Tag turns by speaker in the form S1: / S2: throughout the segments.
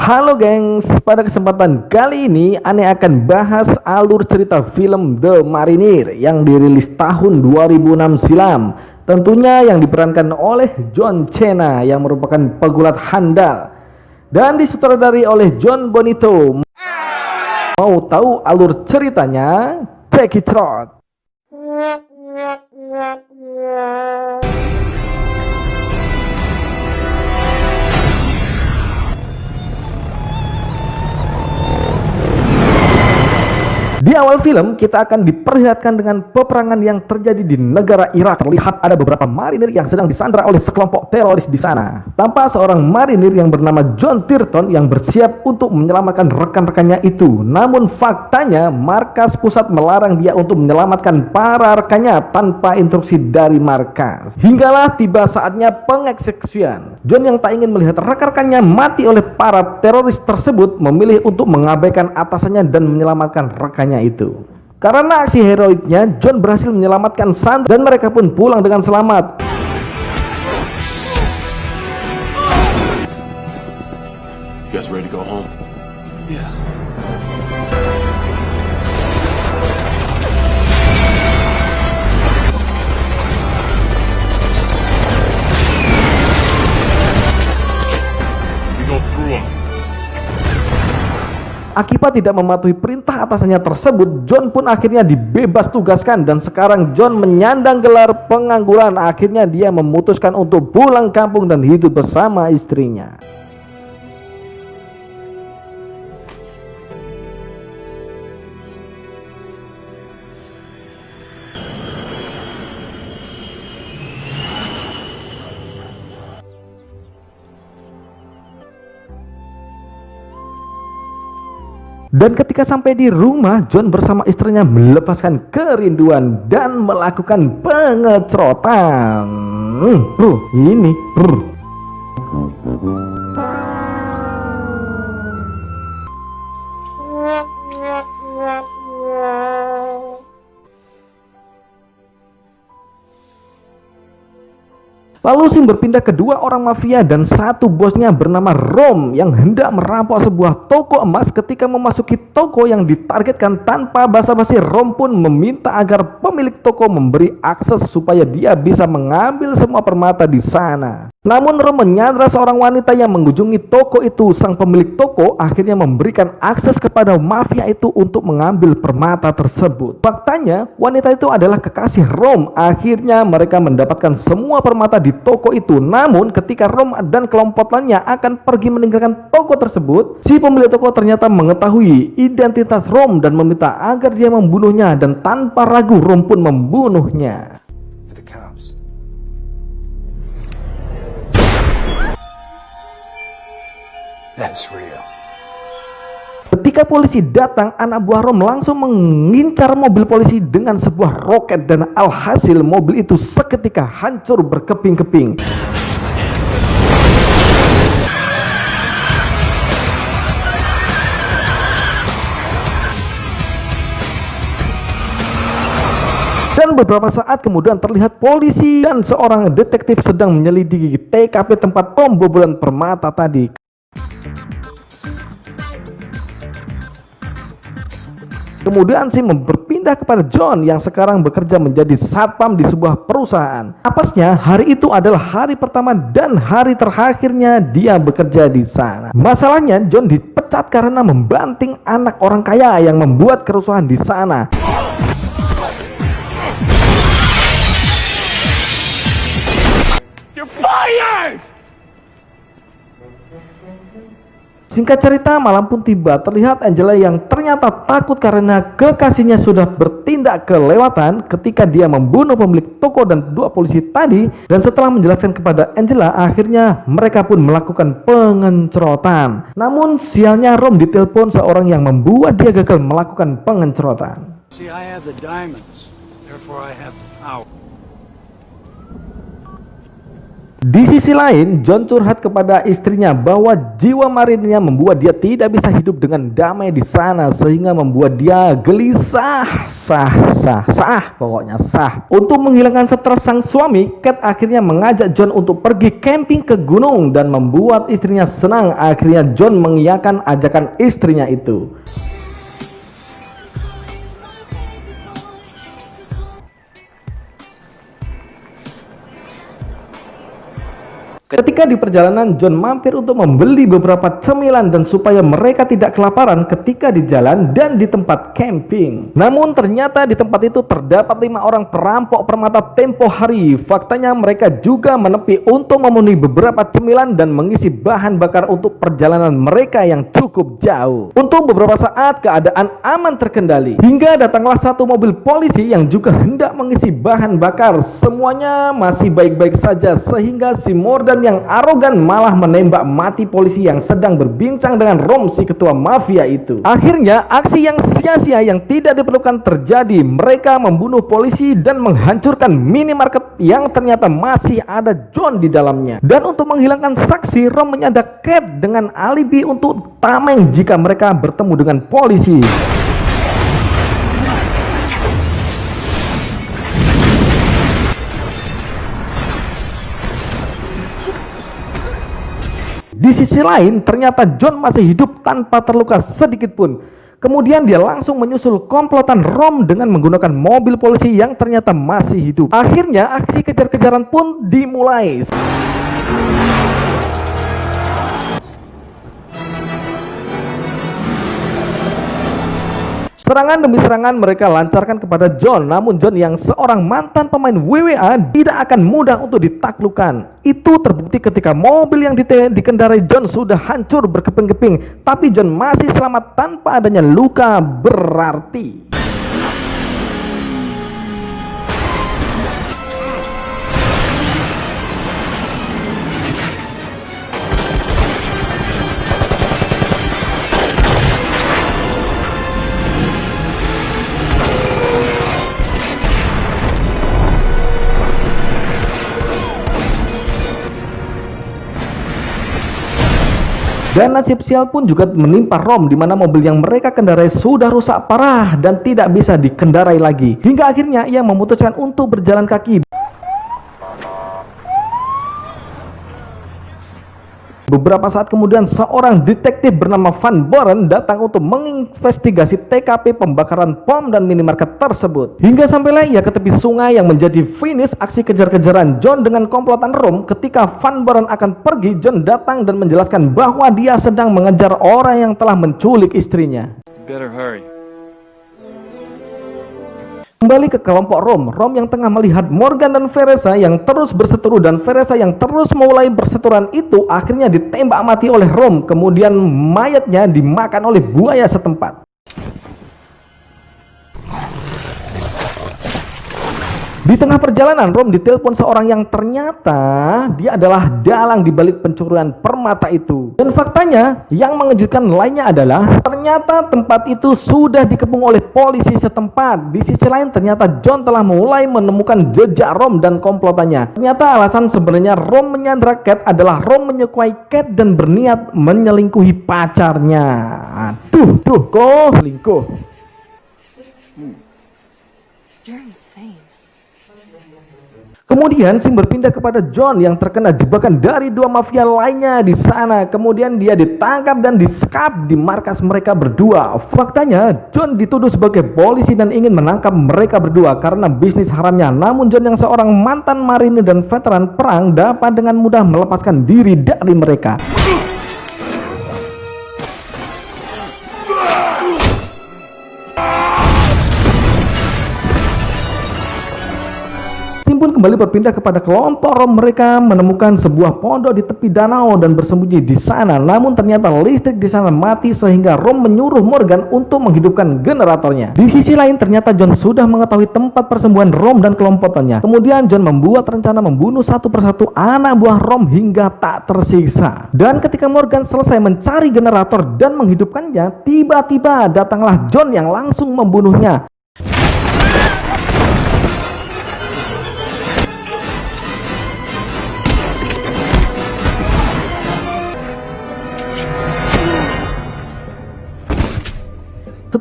S1: Halo gengs, pada kesempatan kali ini Ane akan bahas alur cerita film The Marinir yang dirilis tahun 2006 silam. Tentunya yang diperankan oleh John Cena yang merupakan pegulat handal dan disutradari oleh John Bonito. Mau tahu alur ceritanya? Check it out. Di awal film, kita akan diperlihatkan dengan peperangan yang terjadi di negara Irak. Terlihat ada beberapa marinir yang sedang disandra oleh sekelompok teroris di sana. Tanpa seorang marinir yang bernama John Tirton yang bersiap untuk menyelamatkan rekan-rekannya itu. Namun faktanya, markas pusat melarang dia untuk menyelamatkan para rekannya tanpa instruksi dari markas. Hinggalah tiba saatnya pengeksekusian. John yang tak ingin melihat rekan-rekannya mati oleh para teroris tersebut memilih untuk mengabaikan atasannya dan menyelamatkan rekannya itu. Karena aksi heroiknya, John berhasil menyelamatkan santri dan mereka pun pulang dengan selamat.
S2: You guys ready to go home?
S3: Yeah.
S2: We go through them.
S1: Akibat tidak mematuhi perintah atasannya tersebut, John pun akhirnya dibebas tugaskan dan sekarang John menyandang gelar pengangguran. Akhirnya dia memutuskan untuk pulang kampung dan hidup bersama istrinya. Dan ketika sampai di rumah, John bersama istrinya melepaskan kerinduan dan melakukan pengecrotan. Bro, ini bro. Lalu scene berpindah ke dua orang mafia dan satu bosnya bernama Rom yang hendak merampok sebuah toko emas. Ketika memasuki toko yang ditargetkan, tanpa basa-basi Rom pun meminta agar pemilik toko memberi akses supaya dia bisa mengambil semua permata di sana. Namun Rom menyandra seorang wanita yang mengunjungi toko itu. Sang pemilik toko akhirnya memberikan akses kepada mafia itu untuk mengambil permata tersebut. Faktanya wanita itu adalah kekasih Rom. Akhirnya mereka mendapatkan semua permata di toko itu. Namun ketika Rom dan kelompok lainnya akan pergi meninggalkan toko tersebut, si pemilik toko ternyata mengetahui identitas Rom dan meminta agar dia membunuhnya, dan tanpa ragu Rom pun membunuhnya.
S3: For the cops. That's real.
S1: Ketika polisi datang, anak buah Rom langsung mengincar mobil polisi dengan sebuah roket dan alhasil mobil itu seketika hancur berkeping-keping. Dan beberapa saat kemudian terlihat polisi dan seorang detektif sedang menyelidiki TKP tempat pembobolan permata tadi. Kemudian sih berpindah kepada John yang sekarang bekerja menjadi satpam di sebuah perusahaan. Apesnya hari itu adalah hari pertama dan hari terakhirnya dia bekerja di sana. Masalahnya John dipecat karena membanting anak orang kaya yang membuat kerusuhan di sana.
S2: You're fired!
S1: Singkat cerita, malam pun tiba. Terlihat Angela yang ternyata takut karena kekasihnya sudah bertindak kelewatan ketika dia membunuh pemilik toko dan dua polisi tadi. Dan setelah menjelaskan kepada Angela, akhirnya mereka pun melakukan pengencrotan. Namun sialnya Rom ditelepon seorang yang membuat dia gagal melakukan pengencrotan.
S4: See, I have the diamonds, therefore I have the power.
S1: Di sisi lain, John curhat kepada istrinya bahwa jiwa Marinnya membuat dia tidak bisa hidup dengan damai di sana, sehingga membuat dia gelisah. Pokoknya sah. Untuk menghilangkan stres sang suami, Kate akhirnya mengajak John untuk pergi camping ke gunung dan membuat istrinya senang. Akhirnya John mengiyakan ajakan istrinya itu. Ketika di perjalanan, John mampir untuk membeli beberapa cemilan dan supaya mereka tidak kelaparan ketika di jalan dan di tempat camping. Namun ternyata di tempat itu terdapat 5 orang perampok permata tempo hari. Faktanya mereka juga menepi untuk memenuhi beberapa cemilan dan mengisi bahan bakar untuk perjalanan mereka yang cukup jauh. Untuk beberapa saat keadaan aman terkendali, hingga datanglah satu mobil polisi yang juga hendak mengisi bahan bakar. Semuanya masih baik-baik saja, sehingga si Morgan yang arogan malah menembak mati polisi yang sedang berbincang dengan Rom, si ketua mafia itu. Akhirnya aksi yang sia-sia yang tidak diperlukan terjadi. Mereka membunuh polisi dan menghancurkan minimarket yang ternyata masih ada John di dalamnya. Dan untuk menghilangkan saksi, Rom menyadap Kate dengan alibi untuk tameng jika mereka bertemu dengan polisi. Di sisi lain, ternyata John masih hidup tanpa terluka sedikit pun. Kemudian dia langsung menyusul komplotan Rom dengan menggunakan mobil polisi yang ternyata masih hidup. Akhirnya aksi kejar-kejaran pun dimulai. Serangan demi serangan mereka lancarkan kepada John, namun John yang seorang mantan pemain WWE tidak akan mudah untuk ditaklukkan. Itu terbukti ketika mobil yang dikendarai John sudah hancur berkeping-keping, tapi John masih selamat tanpa adanya luka berarti. Dan nasib sial pun juga menimpa Rom, di mana mobil yang mereka kendarai sudah rusak parah dan tidak bisa dikendarai lagi. Hingga akhirnya ia memutuskan untuk berjalan kaki. Beberapa saat kemudian seorang detektif bernama Van Buren datang untuk menginvestigasi TKP pembakaran pom dan minimarket tersebut. Hingga sampailah ia ke tepi sungai yang menjadi finish aksi kejar-kejaran John dengan komplotan Rom. Ketika Van Buren akan pergi, John datang dan menjelaskan bahwa dia sedang mengejar orang yang telah menculik istrinya.
S2: Better hurry.
S1: Kembali ke kelompok Rom yang tengah melihat Morgan dan Vanessa yang terus berseteru, dan Vanessa yang terus mulai berseteruan itu akhirnya ditembak mati oleh Rom. Kemudian mayatnya dimakan oleh buaya setempat. Di tengah perjalanan, Rom ditelepon seorang yang ternyata dia adalah dalang di balik pencurian permata itu. Dan faktanya yang mengejutkan lainnya adalah ternyata tempat itu sudah dikepung oleh polisi setempat. Di sisi lain, ternyata John telah mulai menemukan jejak Rom dan komplotannya. Ternyata alasan sebenarnya Rom menyandra Kate adalah Rom menyukai Kate dan berniat menyelingkuhi pacarnya. Aduh, kok selingkuh.
S4: You're insane.
S1: Kemudian scene berpindah kepada John yang terkena jebakan dari 2 mafia lainnya di sana. Kemudian dia ditangkap dan disekap di markas mereka berdua. Faktanya John dituduh sebagai polisi dan ingin menangkap mereka berdua karena bisnis haramnya. Namun John yang seorang mantan marinir dan veteran perang dapat dengan mudah melepaskan diri dari mereka. Pun kembali berpindah kepada kelompok Rom. Mereka menemukan sebuah pondok di tepi danau dan bersembunyi di sana. Namun ternyata listrik di sana mati sehingga Rom menyuruh Morgan untuk menghidupkan generatornya. Di sisi lain, ternyata John sudah mengetahui tempat persembunyian Rom dan kelompoknya. Kemudian John membuat rencana membunuh satu persatu anak buah Rom hingga tak tersisa. Dan ketika Morgan selesai mencari generator dan menghidupkannya, tiba-tiba datanglah John yang langsung membunuhnya.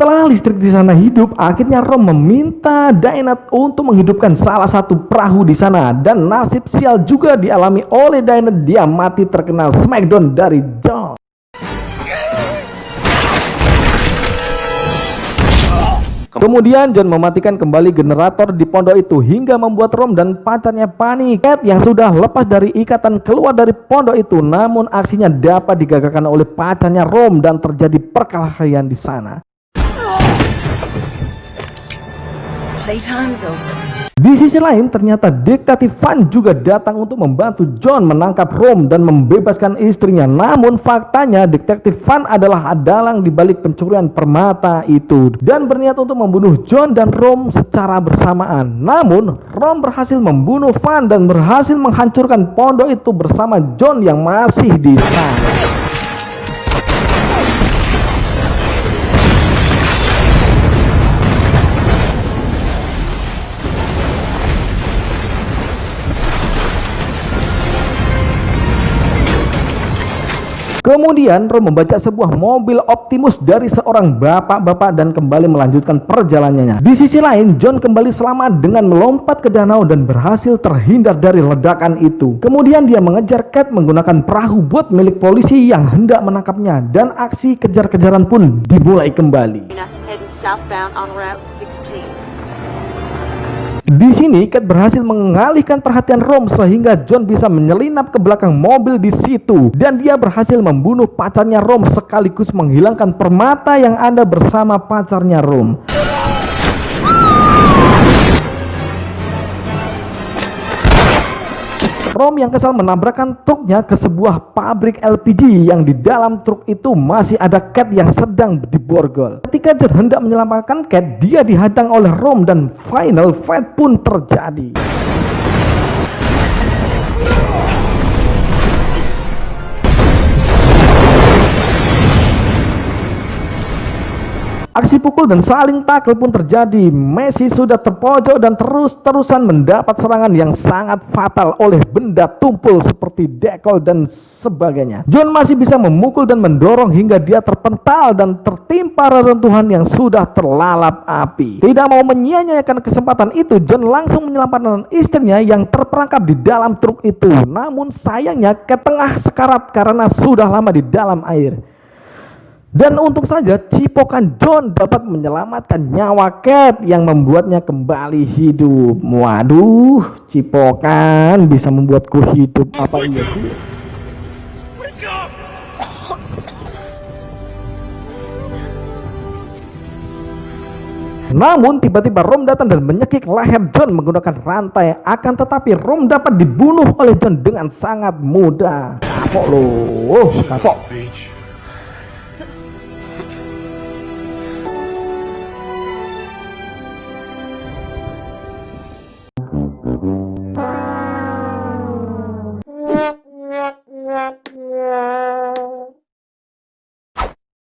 S1: Setelah listrik di sana hidup, akhirnya Rom meminta Dynette untuk menghidupkan salah satu perahu di sana, dan nasib sial juga dialami oleh Dynette. Dia mati terkena smackdown dari John. Kemudian John mematikan kembali generator di pondok itu hingga membuat Rom dan pacarnya panik. Cat yang sudah lepas dari ikatan keluar dari pondok itu, namun aksinya dapat digagalkan oleh pacarnya Rom dan terjadi perkelahian di sana.
S4: Playtime's over.
S1: Di sisi lain, ternyata Detektif Van juga datang untuk membantu John menangkap Rom dan membebaskan istrinya. Namun faktanya Detektif Van adalah adalang di balik pencurian permata itu dan berniat untuk membunuh John dan Rom secara bersamaan. Namun Rom berhasil membunuh Van dan berhasil menghancurkan pondok itu bersama John yang masih di sana. Kemudian Rom membaca sebuah mobil Optimus dari seorang bapak-bapak dan kembali melanjutkan perjalanannya. Di sisi lain, John kembali selamat dengan melompat ke danau dan berhasil terhindar dari ledakan itu. Kemudian dia mengejar Cat menggunakan perahu bot milik polisi yang hendak menangkapnya, dan aksi kejar-kejaran pun dimulai kembali.
S5: Heading southbound on Route 16.
S1: Di sini Cat berhasil mengalihkan perhatian Rom sehingga John bisa menyelinap ke belakang mobil di situ, dan dia berhasil membunuh pacarnya Rom sekaligus menghilangkan permata yang ada bersama pacarnya Rom. Rom yang kesal menabrakkan truknya ke sebuah pabrik LPG yang di dalam truk itu masih ada Cat yang sedang diborgol. Ketika John hendak menyelamatkan Cat, dia dihadang oleh Rom dan final fight pun terjadi. Aksi pukul dan saling tackle pun terjadi. Messi sudah terpojok dan terus-terusan mendapat serangan yang sangat fatal oleh benda tumpul seperti dekol dan sebagainya. John masih bisa memukul dan mendorong hingga dia terpental dan tertimpa reruntuhan yang sudah terlalap api. Tidak mau menyia-nyiakan kesempatan itu, John langsung menyelamatkan istrinya yang terperangkap di dalam truk itu. Namun sayangnya Cat tengah sekarat karena sudah lama di dalam air. Dan untung saja cipokan John dapat menyelamatkan nyawa Cat yang membuatnya kembali hidup. Waduh, cipokan bisa membuatku hidup, apa iya sih? Namun tiba-tiba Rom datang dan menyekik leher John menggunakan rantai. Akan tetapi Rom dapat dibunuh oleh John dengan sangat mudah. Kapok loh, kapok.